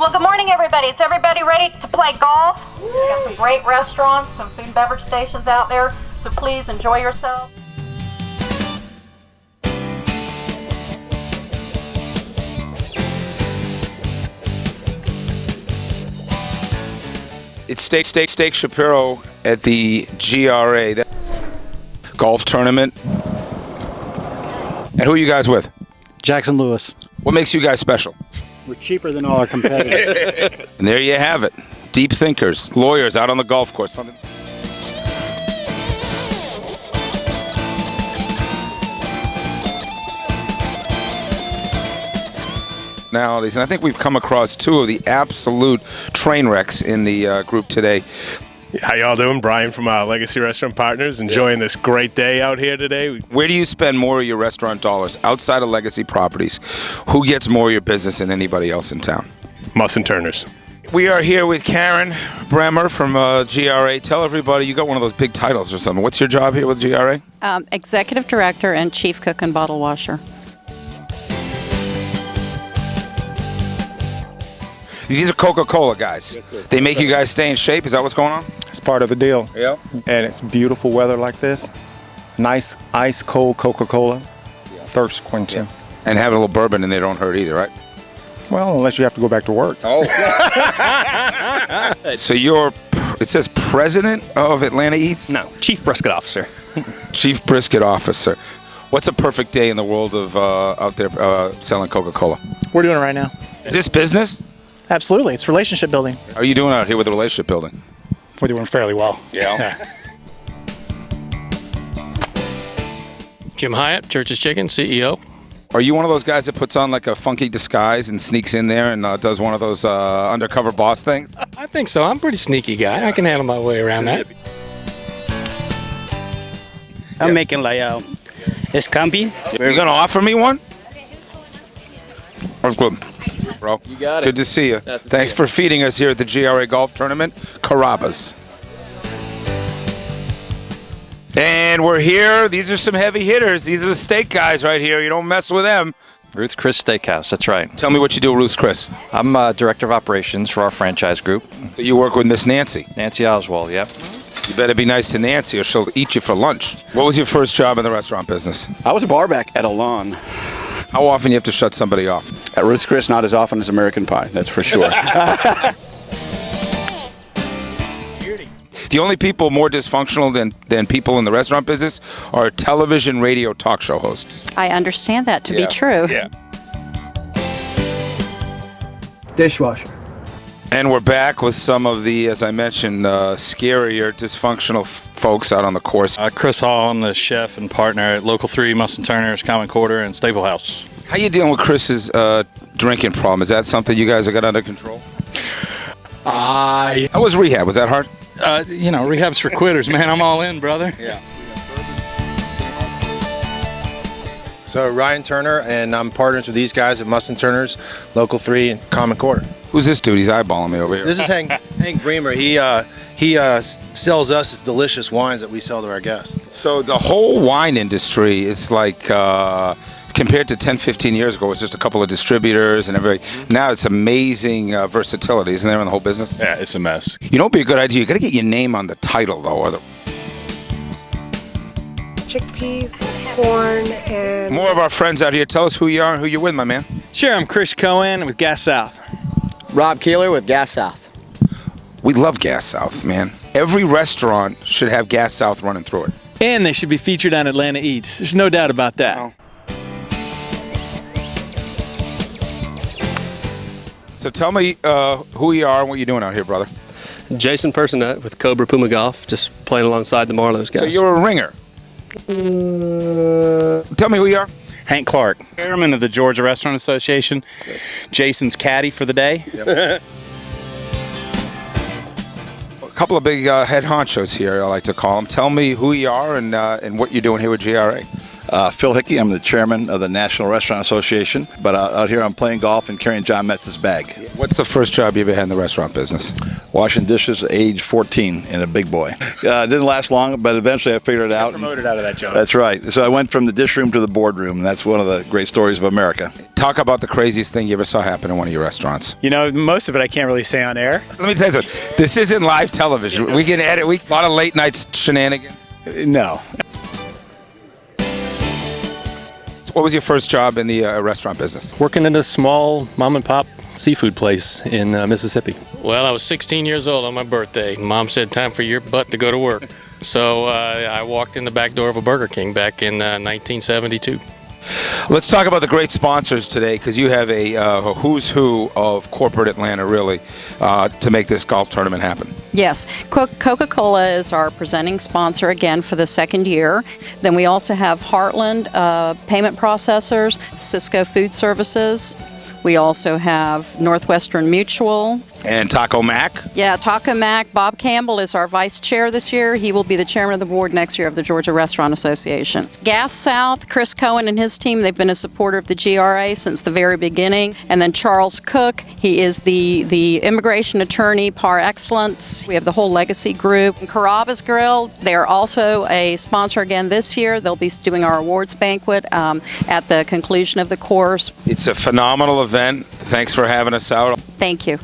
Well, good morning, everybody. Is everybody ready to play golf? We got some great restaurants, some food and beverage stations out there, so please enjoy yourself. It's Steak Shapiro at the GRA that golf tournament. And who are you guys with? Jackson Lewis. What makes you guys special? We're cheaper than all our competitors. And there you have it. Deep thinkers, lawyers out on the golf course. Something. Nowadays, and I think we've come across two of the absolute train wrecks in the group today. How y'all doing? Brian from Legacy Restaurant Partners. Enjoying this great day out here today. Where do you spend more of your restaurant dollars outside of Legacy Properties? Who gets more of your business than anybody else in town? Muss and Turners. We are here with Karen Bremer from GRA. Tell everybody, you got one of those big titles or something. What's your job here with GRA? Executive Director and Chief Cook and Bottle Washer. These are Coca-Cola guys. Yes, sir. They make you guys stay in shape. Is that what's going on? It's part of the deal. Yeah. And it's beautiful weather like this. Nice ice cold Coca-Cola. Thirst quenching. And having a little bourbon in there don't hurt either, right? Well, unless you have to go back to work. Oh. So it says president of Atlanta Eats? No, Chief Brisket Officer. Chief Brisket Officer. What's a perfect day in the world of out there selling Coca-Cola? We're doing it right now. Is this business? Absolutely. It's relationship building. How are you doing out here with the relationship building? We're doing fairly well. Yeah. Jim Hyatt, Church's Chicken, CEO. Are you one of those guys that puts on like a funky disguise and sneaks in there and does one of those undercover boss things? I think so. I'm a pretty sneaky guy. I can handle my way around that. I'm making layout. It's comfy. You gonna offer me one? That's good, bro. You got it. Good to see you. Thanks for feeding us here at the GRA Golf Tournament, Carrabba's. And we're here. These are some heavy hitters. These are the steak guys right here. You don't mess with them. Ruth's Chris Steakhouse, that's right. Tell me what you do, Ruth's Chris. I'm Director of Operations for our franchise group. You work with Miss Nancy. Nancy Oswald, yep. You better be nice to Nancy or she'll eat you for lunch. What was your first job in the restaurant business? I was a barback at a lawn. How often you have to shut somebody off? At Ruth's Chris, not as often as American Pie, that's for sure. The only people more dysfunctional than people in the restaurant business are television, radio, talk show hosts. I understand that to be true. Yeah. Dishwasher. And we're back with some of the, as I mentioned, scarier, dysfunctional folks out on the course. Chris Hall, I'm the chef and partner at Local 3, Muss and Turners, Common Quarter, and Staple House. How you dealing with Chris's drinking problem? Is that something you guys have got under control? How was rehab? Was that hard? Rehab's for quitters, man. I'm all in, brother. Yeah. So Ryan Turner, and I'm partners with these guys at Muss and Turners, Local 3, and Common Quarter. Who's this dude? He's eyeballing me over here. This is Hank Bremer. He sells us delicious wines that we sell to our guests. So the whole wine industry is like, compared to 10, 15 years ago, it's just a couple of distributors and everything. Now it's amazing versatility, isn't there, in the whole business? Yeah, it's a mess. You know what would be a good idea? You got to get your name on the title, though. Or chickpeas, corn, and... More of our friends out here. Tell us who you are and who you're with, my man. Sure, I'm Chris Cohen with Gas South. Rob Keeler with Gas South. We love Gas South, man. Every restaurant should have Gas South running through it. And they should be featured on Atlanta Eats. There's no doubt about that. Oh. So tell me who you are and what you're doing out here, brother. Jason Personette with Cobra Puma Golf, just playing alongside the Marlows guys. So you're a ringer. Tell me who you are. Hank Clark, chairman of the Georgia Restaurant Association. Jason's caddy for the day. Yep. A couple of big head honchos here, I like to call them. Tell me who you are and what you're doing here with GRA. Phil Hickey, I'm the chairman of the National Restaurant Association, but out here I'm playing golf and carrying John Metz's bag. What's the first job you ever had in the restaurant business? Washing dishes at age 14 and a big boy. Didn't last long, but eventually I figured it out. Promoted out of that job. That's right. So I went from the dish room to the boardroom, and that's one of the great stories of America. Talk about the craziest thing you ever saw happen in one of your restaurants. You know, most of it I can't really say on air. Let me tell you something. This isn't live television. We can edit. A lot of late night shenanigans. No. What was your first job in the restaurant business? Working in a small mom and pop seafood place in Mississippi. Well, I was 16 years old on my birthday. Mom said, time for your butt to go to work. So I walked in the back door of a Burger King back in 1972. Let's talk about the great sponsors today, because you have a who's who of corporate Atlanta, really, to make this golf tournament happen. Yes, Coca-Cola is our presenting sponsor again for the second year. Then we also have Heartland Payment Processors, Cisco Food Services. We also have Northwestern Mutual. And Taco Mac? Yeah, Taco Mac. Bob Campbell is our vice chair this year. He will be the chairman of the board next year of the Georgia Restaurant Association. Gas South, Chris Cohen and his team, they've been a supporter of the GRA since the very beginning. And then Charles Cook, he is the immigration attorney par excellence. We have the whole legacy group. And Carrabba's Grill, they are also a sponsor again this year. They'll be doing our awards banquet at the conclusion of the course. It's a phenomenal event. Thanks for having us out. Thank you.